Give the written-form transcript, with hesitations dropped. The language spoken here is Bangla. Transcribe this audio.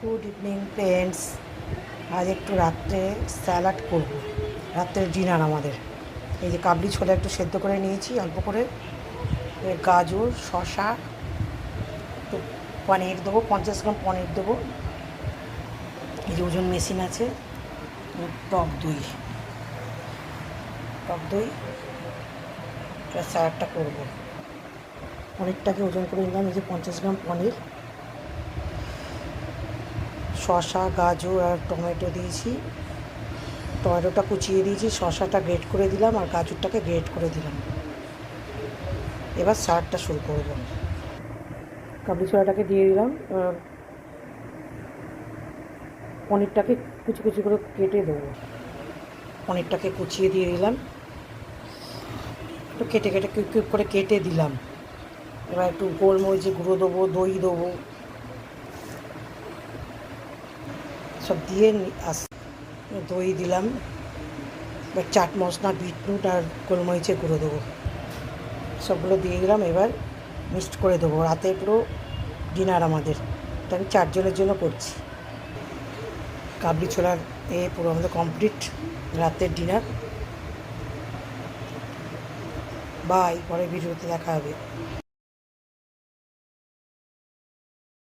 Good evening friends. আজ একটু রাত্রে স্যালাড করব, রাত্রের ডিনার আমাদের। এই যে কাবলি ছোলা একটু সেদ্ধ করে নিয়েছি অল্প করে, গাজর, শসা, একটু পনির দেবো, 50 গ্রাম পনির দেবো, এই যে ওজন মেশিন আছে, টক দই, টক দই স্যালাডটা করবো। পনিরটাকে ওজন করে নিলাম, এই যে 50 গ্রাম পনির, শসা, গাজর আর টমেটো দিয়েছি, টমেটোটা কুচিয়ে দিয়েছি, শসাটা গ্রেট করে দিলাম আর গাজরটাকে গ্রেট করে দিলাম। এবার স্যালাডটা শুরু করব। কাবলি ছোলাটাকে দিয়ে দিলাম, পনিরটাকে কুচি কুচি করে কেটে দেবো। পনিরটাকে কুচিয়ে দিয়ে দিলাম, একটু কেটে কেটে কিউব কিউব করে কেটে দিলাম। এবার একটু গোলমরিচের গুঁড়ো দেবো, দই দেবো, সব দিয়ে দই দিলাম। এবার চাট মশলা, বিটনুট আর গোলমরিচের গুঁড়ো দেবো, সবগুলো দিয়ে দিলাম। এবার মিক্সড করে দেবো। রাতে পুরো ডিনার আমাদের, এটা আমি 4 জনের জন্য করছি। কাবলি ছোলার পুরো আমাদের কমপ্লিট রাতের ডিনার। বাই, পরের ভিডিওতে দেখা হবে।